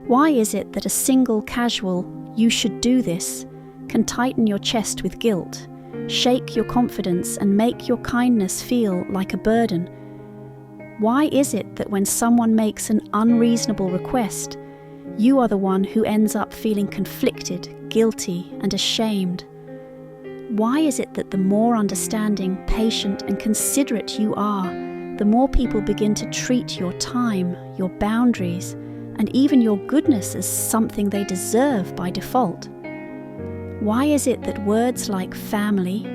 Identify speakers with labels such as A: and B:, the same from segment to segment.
A: Why is it that a single casual "you should do this" can tighten your chest with guilt, shake your confidence and make your kindness feel like a burden? Why is it that when someone makes an unreasonable request, you are the one who ends up feeling conflicted, guilty and ashamed? Why is it that the more understanding, patient and considerate you are, the more people begin to treat your time, your boundaries, and even your goodness as something they deserve by default? Why is it that words like family,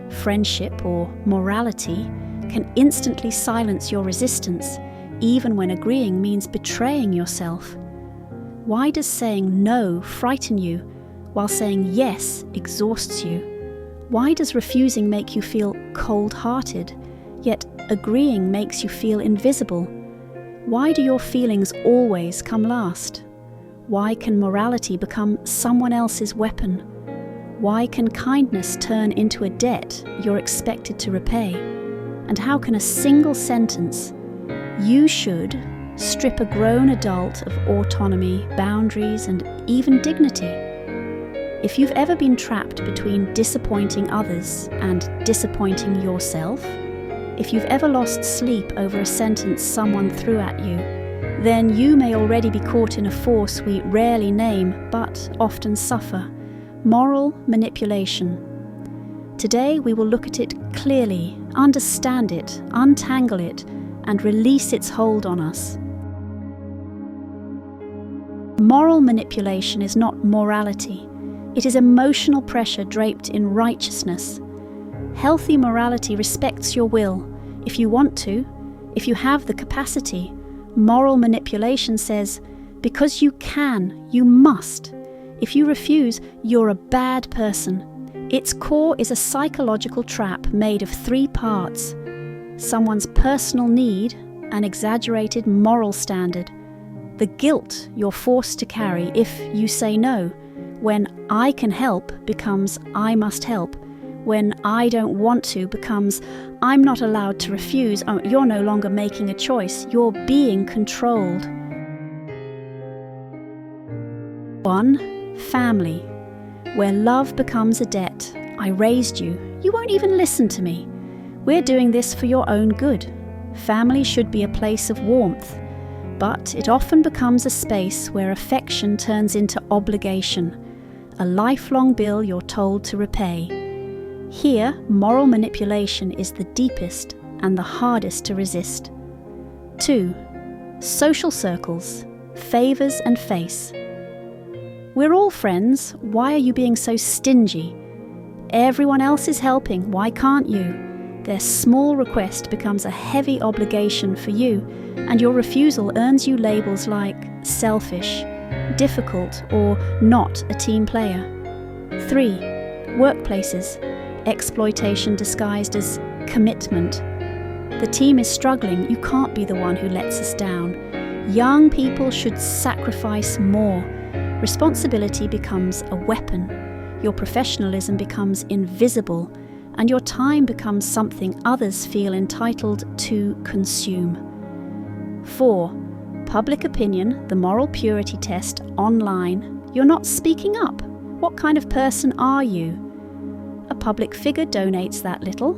A: friendship, or morality can instantly silence your resistance, even when agreeing means betraying yourself? Why does saying no frighten you, while saying yes exhausts you? Why does refusing make you feel cold-hearted, yet agreeing makes you feel invisible? Why do your feelings always come last? Why can morality become someone else's weapon? Why can kindness turn into a debt you're expected to repay? And how can a single sentence, "you should," strip a grown adult of autonomy, boundaries, and even dignity? If you've ever been trapped between disappointing others and disappointing yourself, if you've ever lost sleep over a sentence someone threw at you, then you may already be caught in a force we rarely name but often suffer: moral manipulation. Today we will look at it clearly, understand it, untangle it, and release its hold on us. Moral manipulation is not morality. It is emotional pressure draped in righteousness. Healthy morality respects your will. If you want to, if you have the capacity. Moral manipulation says, because you can, you must. If you refuse, you're a bad person. Its core is a psychological trap made of 3 parts: someone's personal need, an exaggerated moral standard, the guilt you're forced to carry if you say no, when "I can help" becomes "I must help," when "I don't want to" becomes "I'm not allowed to refuse." Oh, you're no longer making a choice, you're being controlled. 1. Family, where love becomes a debt. I raised you, you won't even listen to me. We're doing this for your own good. Family should be a place of warmth, but it often becomes a space where affection turns into obligation, a lifelong bill you're told to repay. Here, moral manipulation is the deepest and the hardest to resist. 2. Social circles, favours and face. We're all friends, why are you being so stingy? Everyone else is helping, why can't you? Their small request becomes a heavy obligation for you, and your refusal earns you labels like selfish, difficult, or not a team player. 3. Workplaces, exploitation disguised as commitment. The team is struggling, you can't be the one who lets us down. Young people should sacrifice more. Responsibility becomes a weapon. Your professionalism becomes invisible, and your time becomes something others feel entitled to consume. 4. Public opinion, the moral purity test online. You're not speaking up. What kind of person are you? A public figure donates that little.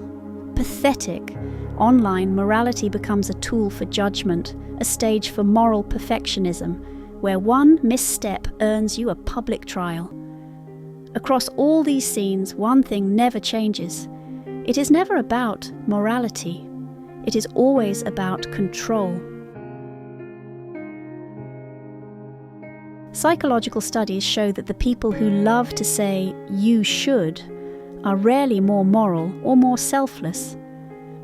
A: Pathetic. Online morality becomes a tool for judgment, a stage for moral perfectionism, where one misstep earns you a public trial. Across all these scenes, one thing never changes. It is never about morality. It is always about control. Psychological studies show that the people who love to say "you should" are rarely more moral or more selfless.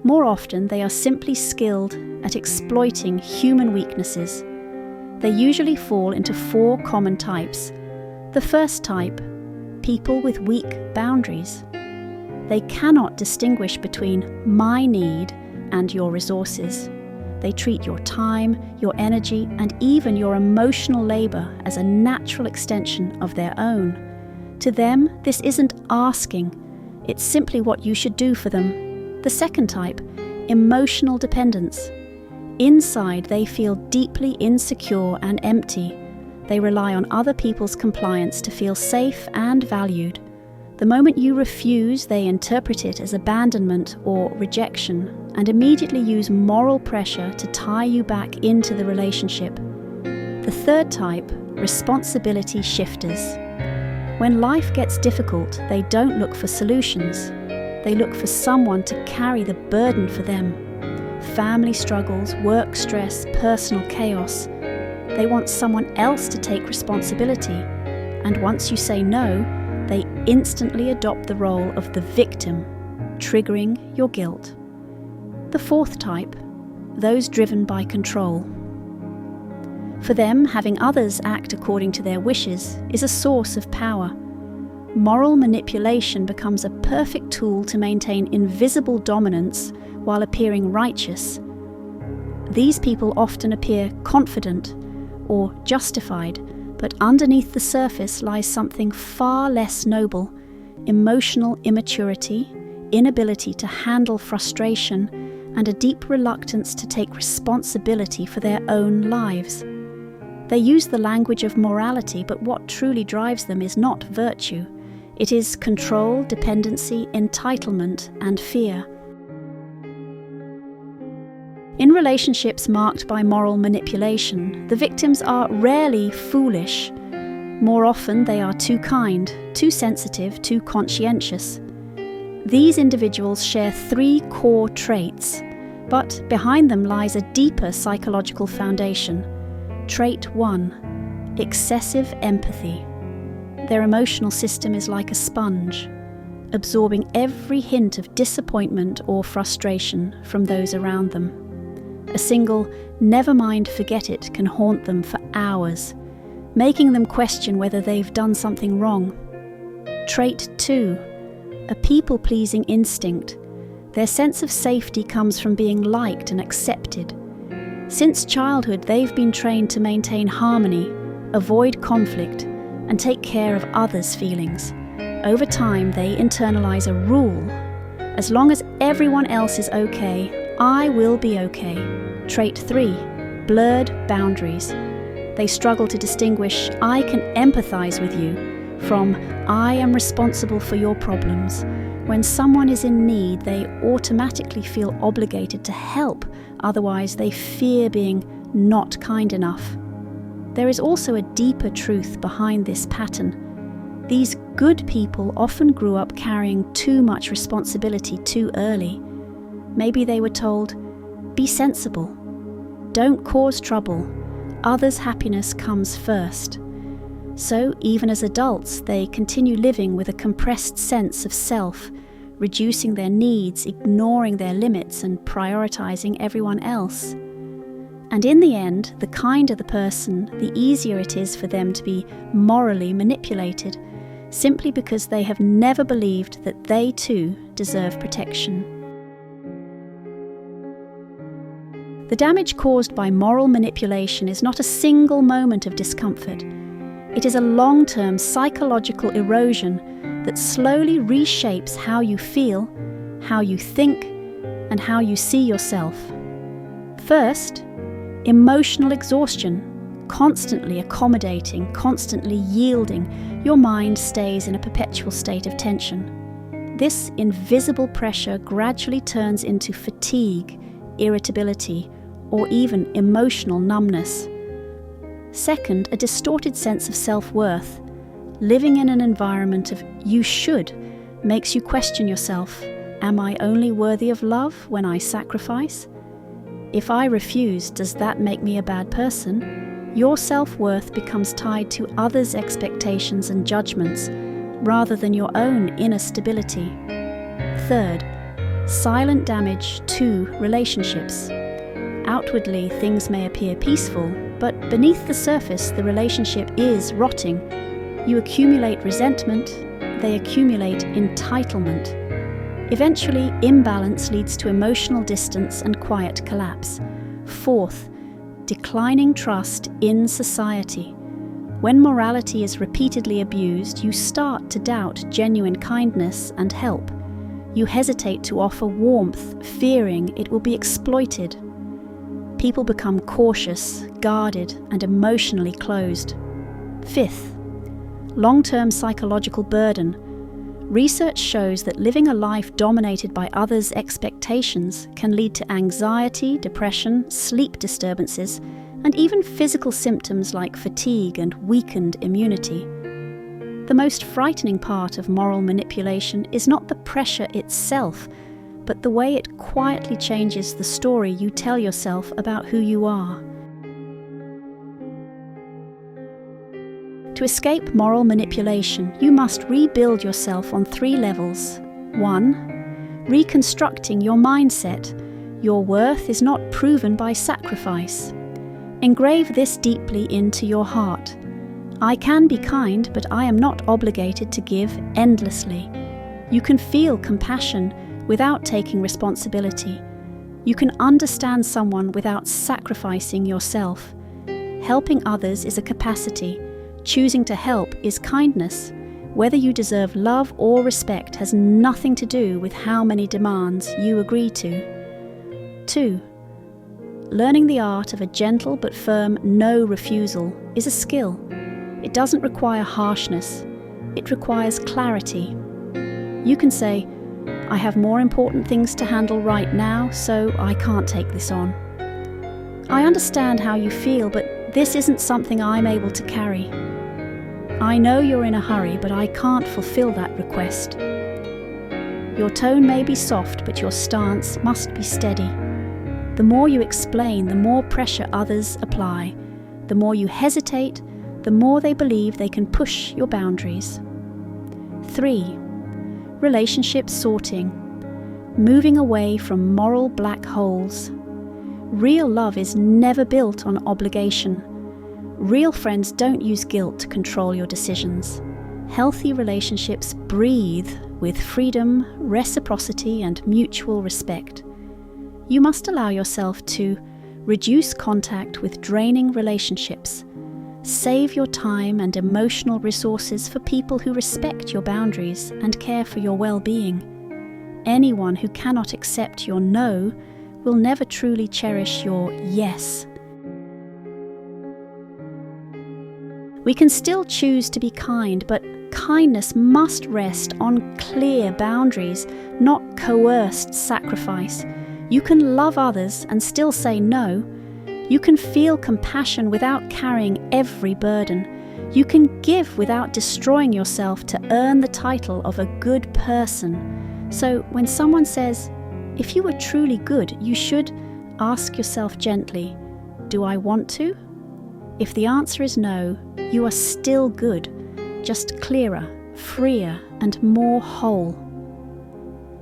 A: More often, they are simply skilled at exploiting human weaknesses. They usually fall into 4 common types. The first type, people with weak boundaries. They cannot distinguish between my need and your resources. They treat your time, your energy, and even your emotional labor as a natural extension of their own. To them, this isn't asking, it's simply what you should do for them. The second type, emotional dependence. Inside, they feel deeply insecure and empty. They rely on other people's compliance to feel safe and valued. The moment you refuse, they interpret it as abandonment or rejection and immediately use moral pressure to tie you back into the relationship. The third type, responsibility shifters. When life gets difficult, they don't look for solutions. They look for someone to carry the burden for them. Family struggles, work stress, personal chaos. They want someone else to take responsibility. And once you say no, they instantly adopt the role of the victim, triggering your guilt. The fourth type, those driven by control. For them, having others act according to their wishes is a source of power. Moral manipulation becomes a perfect tool to maintain invisible dominance while appearing righteous. These people often appear confident or justified, but underneath the surface lies something far less noble: emotional immaturity, inability to handle frustration, and a deep reluctance to take responsibility for their own lives. They use the language of morality, but what truly drives them is not virtue. It is control, dependency, entitlement, and fear. In relationships marked by moral manipulation, the victims are rarely foolish. More often, they are too kind, too sensitive, too conscientious. These individuals share 3 core traits, but behind them lies a deeper psychological foundation. Trait 1: excessive empathy. Their emotional system is like a sponge, absorbing every hint of disappointment or frustration from those around them. A single "never mind, forget it" can haunt them for hours, making them question whether they've done something wrong. Trait 2: a people-pleasing instinct. Their sense of safety comes from being liked and accepted. Since childhood, they've been trained to maintain harmony, avoid conflict, and take care of others' feelings. Over time, they internalize a rule: as long as everyone else is okay, I will be okay. Trait 3: blurred boundaries. They struggle to distinguish "I can empathize with you" from "I am responsible for your problems." When someone is in need, they automatically feel obligated to help, otherwise they fear being not kind enough. There is also a deeper truth behind this pattern. These good people often grew up carrying too much responsibility too early. Maybe they were told, "Be sensible. Don't cause trouble. Others' happiness comes first." So, even as adults, they continue living with a compressed sense of self, reducing their needs, ignoring their limits, and prioritizing everyone else. And in the end, the kinder the person, the easier it is for them to be morally manipulated, simply because they have never believed that they too deserve protection. The damage caused by moral manipulation is not a single moment of discomfort. It is a long-term psychological erosion that slowly reshapes how you feel, how you think, and how you see yourself. First, emotional exhaustion. Constantly accommodating, constantly yielding, your mind stays in a perpetual state of tension. This invisible pressure gradually turns into fatigue, irritability, or even emotional numbness. Second, a distorted sense of self-worth. Living in an environment of "you should" makes you question yourself. Am I only worthy of love when I sacrifice? If I refuse, does that make me a bad person? Your self-worth becomes tied to others' expectations and judgments, rather than your own inner stability. Third, silent damage to relationships. Outwardly, things may appear peaceful, but beneath the surface, the relationship is rotting. You accumulate resentment, they accumulate entitlement. Eventually, imbalance leads to emotional distance and quiet collapse. Fourth, declining trust in society. When morality is repeatedly abused, you start to doubt genuine kindness and help. You hesitate to offer warmth, fearing it will be exploited. People become cautious, guarded, and emotionally closed. Fifth, long-term psychological burden. Research shows that living a life dominated by others' expectations can lead to anxiety, depression, sleep disturbances, and even physical symptoms like fatigue and weakened immunity. The most frightening part of moral manipulation is not the pressure itself, but the way it quietly changes the story you tell yourself about who you are. To escape moral manipulation, you must rebuild yourself on 3 levels. 1. Reconstructing your mindset. Your worth is not proven by sacrifice. Engrave this deeply into your heart. I can be kind, but I am not obligated to give endlessly. You can feel compassion without taking responsibility. You can understand someone without sacrificing yourself. Helping others is a capacity. Choosing to help is kindness. Whether you deserve love or respect has nothing to do with how many demands you agree to. 2. Learning the art of a gentle but firm no refusal is a skill. It doesn't require harshness. It requires clarity. You can say, I have more important things to handle right now, so I can't take this on. I understand how you feel, but this isn't something I'm able to carry. I know you're in a hurry, but I can't fulfill that request. Your tone may be soft, but your stance must be steady. The more you explain, the more pressure others apply. The more you hesitate, the more they believe they can push your boundaries. 3. Relationship sorting. Moving away from moral black holes. Real love is never built on obligation. Real friends don't use guilt to control your decisions. Healthy relationships breathe with freedom, reciprocity, and mutual respect. You must allow yourself to reduce contact with draining relationships. Save your time and emotional resources for people who respect your boundaries and care for your well-being. Anyone who cannot accept your no will never truly cherish your yes. We can still choose to be kind, but kindness must rest on clear boundaries, not coerced sacrifice. You can love others and still say no. You can feel compassion without carrying every burden. You can give without destroying yourself to earn the title of a good person. So when someone says, if you were truly good, you should ask yourself gently, do I want to? If the answer is no, you are still good, just clearer, freer, and more whole.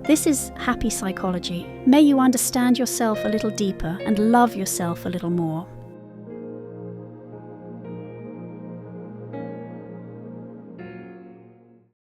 A: This is happy psychology. May you understand yourself a little deeper and love yourself a little more.